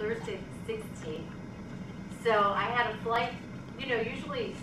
Thursday the 16th. So I had a flight, you know, usually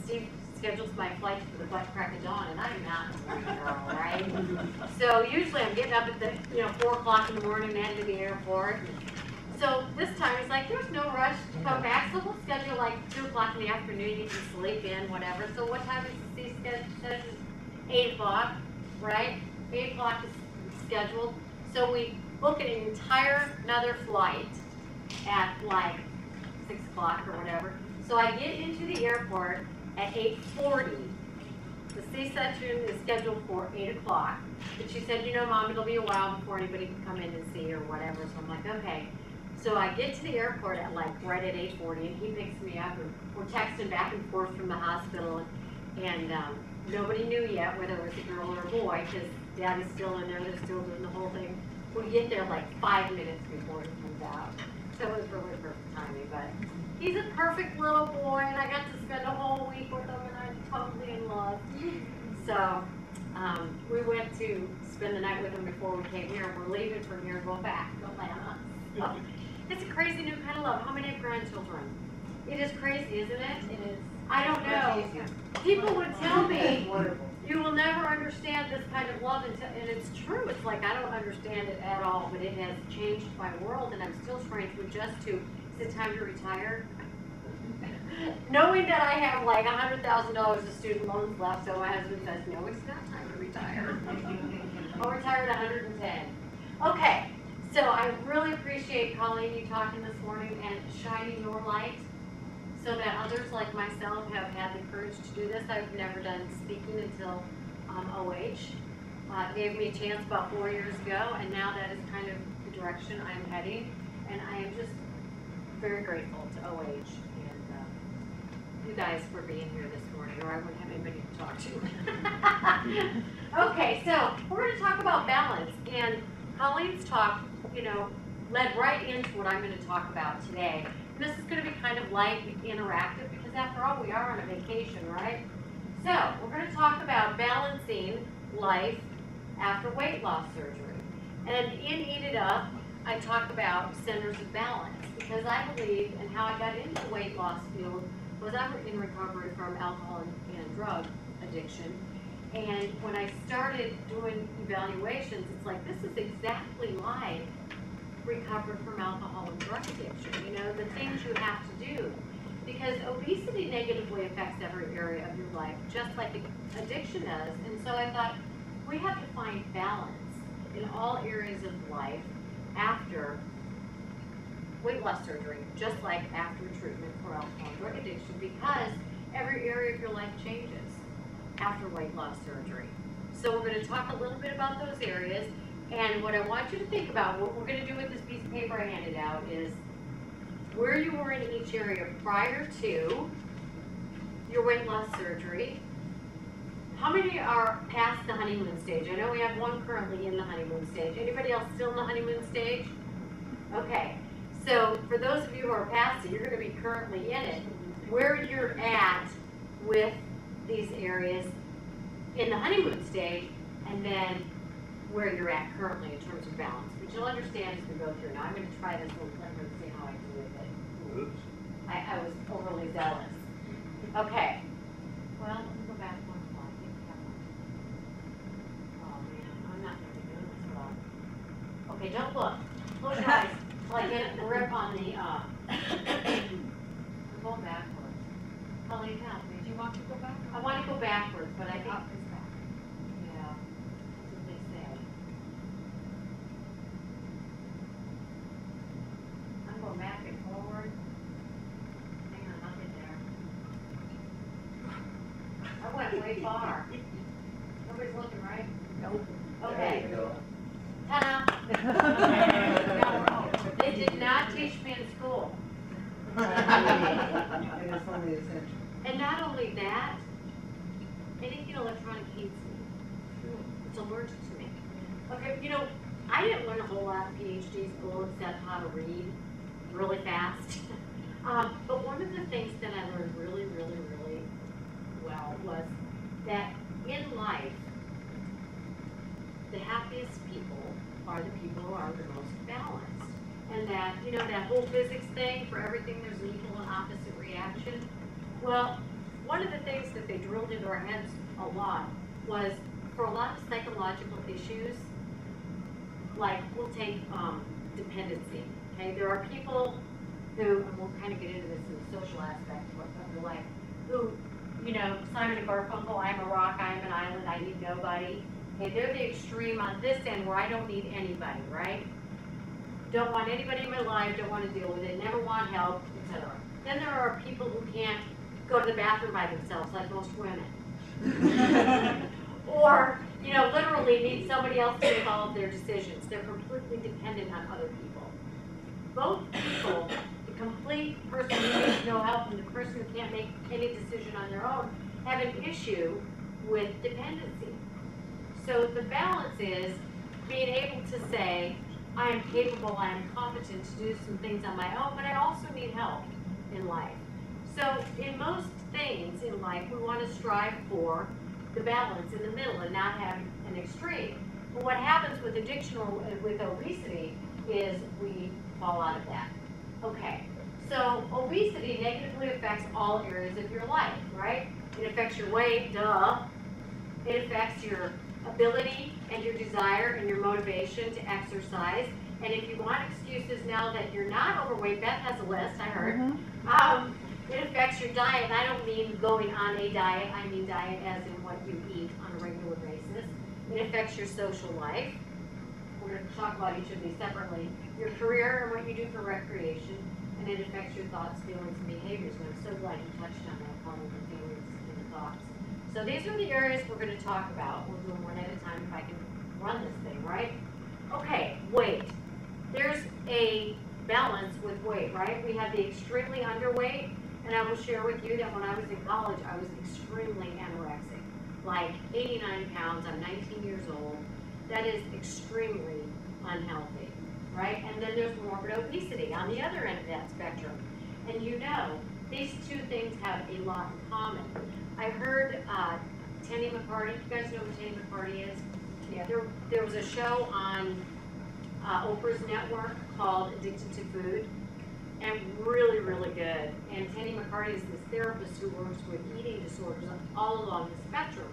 Steve schedules my flight for the crack of dawn, and I'm not a morning girl, right? So usually I'm getting up at the, 4 o'clock in the morning and heading to the airport. So this time he's like, there's no rush to come back, so we'll schedule like 2 o'clock in the afternoon, you can sleep in, whatever. So what time is the C schedule? 8 o'clock, right? 8 o'clock is scheduled. So we book an entire another flight at like 6 o'clock or whatever. So I get into the airport at 8:40. The C-section is scheduled for 8 o'clock. But she said, Mom, it'll be a while before anybody can come in and see or whatever. So I'm like, okay. So I get to the airport at like right at 8:40, and he picks me up, and we're texting back and forth from the hospital, and nobody knew yet whether it was a girl or a boy, because Daddy's still in there, they're still doing the whole thing. We get there like 5 minutes before he comes out. So it was really perfect timing, but he's a perfect little boy, and I got to spend a whole week with him, and I'm totally in love. So we went to spend the night with him before we came here. We're leaving from here, going back to Atlanta. So it's a crazy new kind of love. How many have grandchildren? It is crazy, isn't it? It is. I don't know. People would tell me, you will never understand this kind of love, and it's true. It's like I don't understand it at all, but it has changed my world, and I'm still trying to adjust to, is it time to retire? Knowing that I have like $100,000 of student loans left, so my husband says, no, it's not time to retire. I'll retire at 110. Okay, so I really appreciate, Colleen, you talking this morning and shining your light so that others like myself have had the courage to do this. I've never done speaking until OH. It gave me a chance about 4 years ago, and now that is kind of the direction I'm heading, and I am just very grateful to OH and you guys for being here this morning, or I wouldn't have anybody to talk to. Okay, so we're going to talk about balance, and Colleen's talk, led right into what I'm going to talk about today. And this is going to be kind of light and interactive because after all, we are on a vacation, right? So we're going to talk about balancing life after weight loss surgery. And in Eat It Up, I talk about centers of balance because I believe, and how I got into the weight loss field was I was in recovery from alcohol and drug addiction. And when I started doing evaluations, it's like, this is exactly like recovered from alcohol and drug addiction, the things you have to do. Because obesity negatively affects every area of your life, just like addiction does. And so I thought, we have to find balance in all areas of life after weight loss surgery, just like after treatment for alcohol and drug addiction, because every area of your life changes after weight loss surgery. So we're going to talk a little bit about those areas, and what I want you to think about, what we're going to do with this piece of paper I handed out is where you were in each area prior to your weight loss surgery. How many are past the honeymoon stage? I know we have one currently in the honeymoon stage. Anybody else still in the honeymoon stage? Okay. So for those of you who are past it, you're going to be currently in it. Where you're at with these areas in the honeymoon stage, and then where you're at currently in terms of balance. But you'll understand as we go through. Now I'm going to try this little clicker and see how I do with it. Oops. I was overly zealous. Okay. Well, let me go back one slide. Oh man, I'm not going to be doing this well. Okay, don't look. Close your eyes. Like get a grip on the, I'm going backwards. Colleen, help me. Do you want to go back? I want to go backwards, but I think, Up is back. yeah, that's what they say. I'm going back and forward. Hang on, I'll get there. I went way far. Nobody's looking, right? Nope. Okay. Ta-da. They did not teach me in school. And it's only essential. And not only that, anything electronic heats me. It's allergic to me. Okay, I didn't learn a whole lot in Ph.D. school except how to read really fast. But one of the things that I learned really, really, really well was that in life, the happiest people are the people who are the most balanced. And that that, you know, that whole physics thing, for everything there's an equal and opposite reaction. Well, one of the things that they drilled into our heads a lot was, for a lot of psychological issues, like we'll take dependency, okay? There are people who, and we'll kind of get into this in the social aspect of your life, who, you know, Simon and Garfunkel, I'm a rock, I'm an island, I need nobody. Okay, they're the extreme on this end where I don't need anybody, right? Don't want anybody in my life, don't want to deal with it, never want help, etc. Then there are people who can't go to the bathroom by themselves, like most women. Or, you know, literally need somebody else to make all of their decisions. They're completely dependent on other people. Both people, the complete person who needs no help and the person who can't make any decision on their own, have an issue with dependency. So the balance is being able to say, I am capable, I am competent to do some things on my own, but I also need help in life. So in most things in life, we want to strive for the balance in the middle and not have an extreme. But what happens with addiction or with obesity is we fall out of that. Okay, so obesity negatively affects all areas of your life, right? It affects your weight, duh. It affects your ability and your desire and your motivation to exercise. And if you want excuses now that you're not overweight, Beth has a list, I heard. It affects your diet, and I don't mean going on a diet, I mean diet as in what you eat on a regular basis. It affects your social life. We're going to talk about each of these separately. Your career and what you do for recreation, and it affects your thoughts, feelings, and behaviors. And I'm so glad you touched on that, calling the feelings and the thoughts. So these are the areas we're going to talk about. We'll do them one at a time if I can run this thing, right? Okay, weight. There's a balance with weight, right? We have the extremely underweight, and I will share with you that when I was in college, I was extremely anorexic, like 89 pounds. I'm 19 years old. That is extremely unhealthy, right? And then there's morbid obesity on the other end of that spectrum. And you know, these two things have a lot in common. I heard Tenny McCarty. You guys know who Tenny McCarty is? Yeah, there was a show on Oprah's network called Addicted to Food, and really, really good. And Tenny McCarty is this therapist who works with eating disorders all along the spectrum.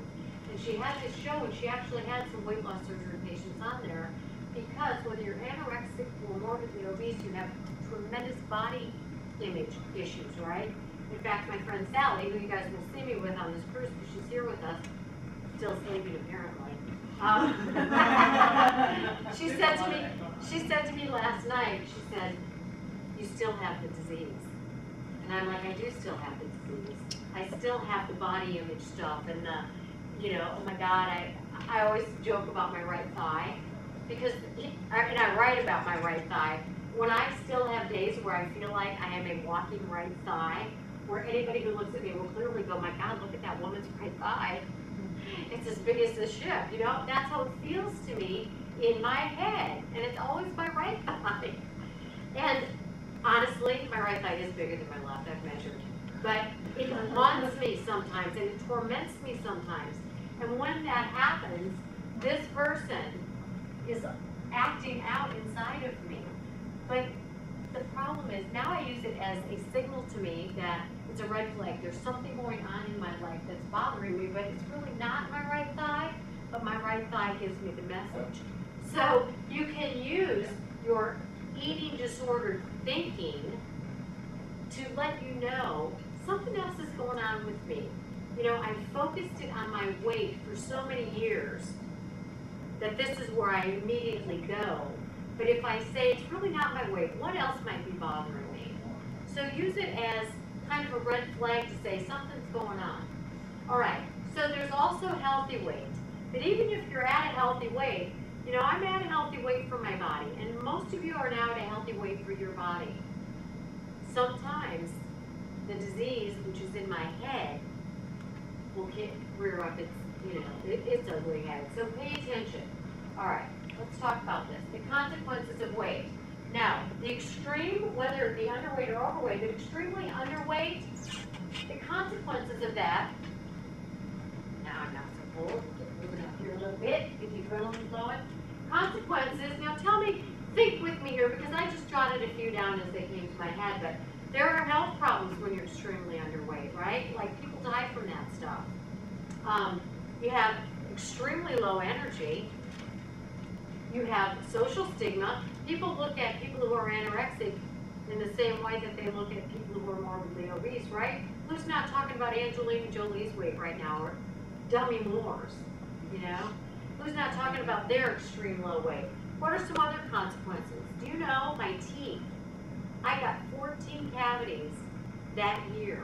And she had this show, and she actually had some weight loss surgery patients on there, because whether you're anorexic or morbidly obese, you have tremendous body image issues, right? In fact, my friend Sally, who you guys will see me with on this cruise, because she's here with us, still sleeping apparently. She said to me last night, she said, you still have the disease. And I'm like, I do still have the disease. I still have the body image stuff and the, you know, oh my God, I always joke about my right thigh, because, and I write about my right thigh. When I still have days where I feel like I am a walking right thigh, where anybody who looks at me will clearly go, my God, look at that woman's right thigh. It's as big as the ship, you know? That's how it feels to me in my head, and it's always my right thigh. And honestly, my right thigh is bigger than my left, I've measured. But it haunts me sometimes, and it torments me sometimes. And when that happens, this person is acting out inside of me. But the problem is, now I use it as a signal to me that it's a red flag. There's something going on in my life that's bothering me, but it's really not my right thigh, but my right thigh gives me the message. So you can use your eating disordered thinking to let you know something else is going on with me. You know, I focused it on my weight for so many years that this is where I immediately go. But if I say it's really not my weight, what else might be bothering me? So use it as kind of a red flag to say something's going on. All right, so there's also healthy weight. But even if you're at a healthy weight, you know, I'm at a healthy weight for my body, and most of you are now at a healthy weight for your body. Sometimes the disease, which is in my head, will rear up its, you know, its ugly head. So pay attention. All right, let's talk about this. The consequences of weight. Now, the extreme, whether it be underweight or overweight, but extremely underweight, the consequences of that, now I'm not so full, moving up here a little bit, get the adrenaline flowing. Consequences, now tell me, think with me here, because I just jotted a few down as they came to my head, but there are health problems when you're extremely underweight, right? Like people die from that stuff. You have extremely low energy. You have social stigma. People look at people who are anorexic in the same way that they look at people who are morbidly obese, right? Who's not talking about Angelina Jolie's weight right now, or Demi Moore's, you know? Who's not talking about their extreme low weight? What are some other consequences? Do you know my teeth? I got 14 cavities that year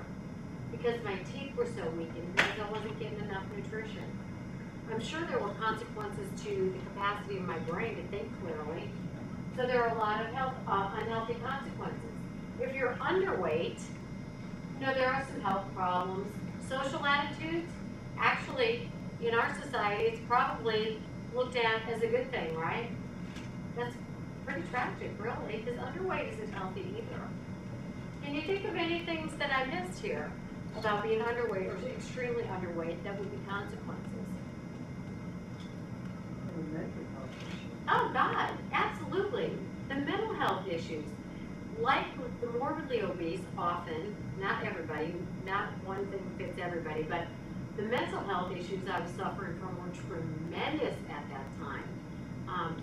because my teeth were so weakened because I wasn't getting enough nutrition. I'm sure there were consequences to the capacity of my brain to think clearly. So there are a lot of unhealthy consequences. If you're underweight, you know, there are some health problems. Social attitudes, actually, in our society, it's probably looked at as a good thing, right? That's pretty tragic, really, because underweight isn't healthy either. Can you think of any things that I missed here about being underweight or extremely underweight that would be consequences? Oh, God, absolutely. The mental health issues. Like with the morbidly obese, often, not everybody, not one thing fits everybody, but the mental health issues I was suffering from were tremendous at that time.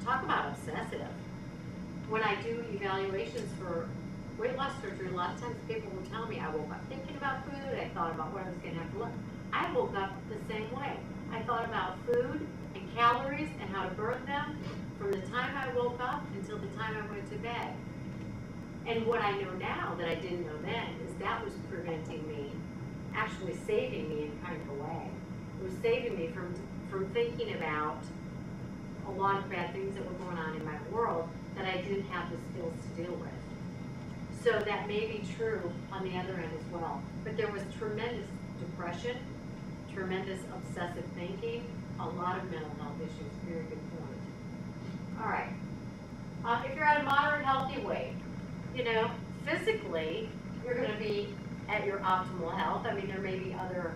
Talk about obsessive. When I do evaluations for weight loss surgery, a lot of times people will tell me I woke up thinking about food, I thought about what I was going to have to look. I woke up the same way. I thought about food and calories and how to burn them from the time I woke up until the time I went to bed. And what I know now that I didn't know then is that was preventing me, actually saving me in kind of a way. It was saving me from thinking about a lot of bad things that were going on in my world that I didn't have the skills to deal with. So that may be true on the other end as well. But there was tremendous depression, tremendous obsessive thinking, a lot of mental health issues. Very good point. All right. If you're at a moderate healthy weight, you know, physically, you're going to be at your optimal health. I mean, there may be other,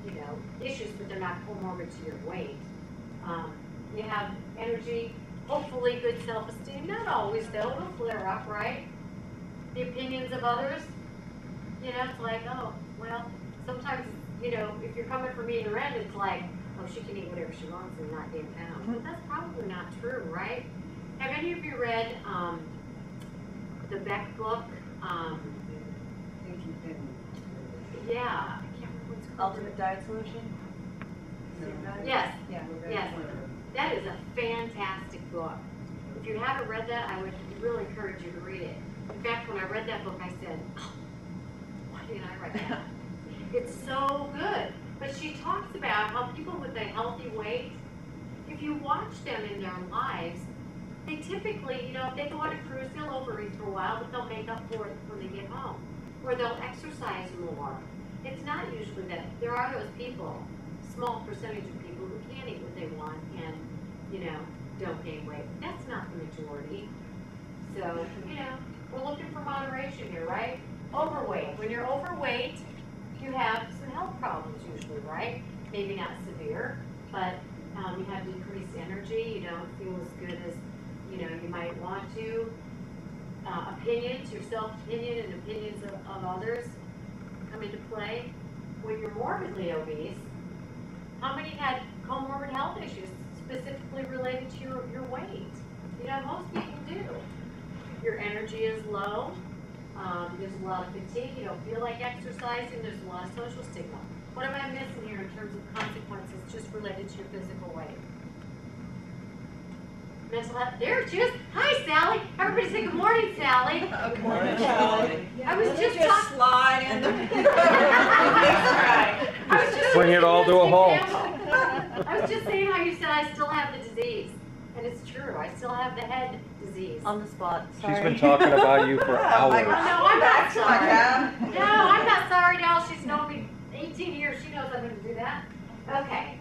you know, issues, but they're not comorbid to your weight. You have energy, hopefully good self-esteem. Not always, though. It'll flare up, right? The opinions of others, you know, it's like, oh, well, sometimes, you know, if you're coming from either end, it's like, oh, she can eat whatever she wants and not gain pounds. But that's probably not true, right? Have any of you read the Beck book? Yeah, I can't remember what's called. Ultimate Diet Solution? Yes, Yeah. yes. That is a fantastic book. If you haven't read that, I would really encourage you to read it. In fact, when I read that book, I said, oh, why didn't I read that? It's so good. But she talks about how people with a healthy weight, if you watch them in their lives, they typically, you know, if they go on a cruise, they'll overeat for a while, but they'll make up for it when they get home. Or they'll exercise more. It's not usually that. There are those people, small percentage of people who can eat what they want and, you know, don't gain weight. That's not the majority. So, you know, we're looking for moderation here, right? Overweight. When you're overweight, you have some health problems usually, right? Maybe not severe, but you have decreased energy. You don't feel as good as, you know, you might want to. Opinions, your self-opinion and opinions of others come into play. When you're morbidly obese, how many had comorbid health issues specifically related to your weight? You know, most people do. Your energy is low. There's a lot of fatigue. You don't feel like exercising. There's a lot of social stigma. What am I missing here in terms of consequences just related to your physical weight? Mental health. There she is. Hi, Sally. Everybody say good morning, Sally. Good morning, Sally. I was just slide in the I was just bring it all to a halt. I was just saying how you said I still have the disease. And it's true. I still have the head disease. on the spot. Sorry. She's been talking about you for hours. Oh, no, I'm not sorry. No, I'm not sorry, Del. She's known me 18 years. She knows I'm going to do that. Okay.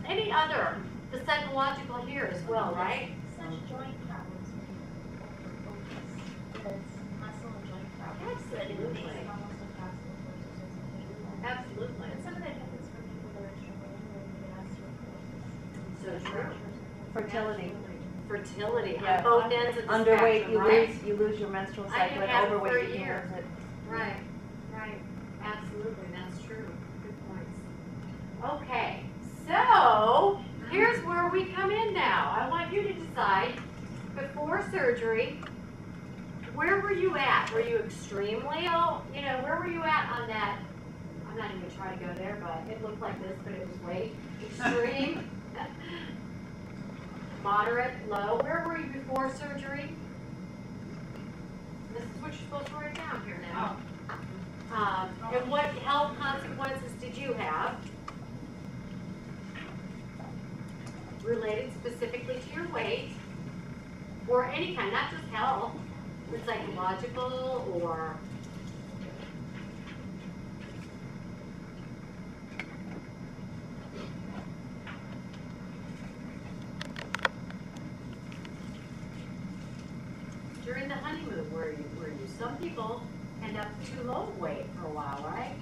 Any other? The psychological here as well, right? Such joint problems because muscle and joint problems. Absolutely. It's almost impossible for us to sustain. Absolutely. And some of that happens for people that are struggling with osteoporosis. So true. Fertility. Fertility. infertility Yeah. on both ends of the Underweight, spectrum, right? you lose your menstrual I cycle, didn't and have it for a overweight, you year. can lose it. Right, right, absolutely, that's true, good points. Okay, so, here's where we come in now. I want you to decide, before surgery, where were you at? Were you extremely, where were you at on that? I'm not even gonna try to go there, but it looked like this, but it was way extreme. Moderate, low. Where were you before surgery? This is what you're supposed to write down here now. And what health consequences did you have? Related specifically to your weight, or any kind, not just health, but psychological or during the honeymoon, were you? Some people end up too low weight for a while, right?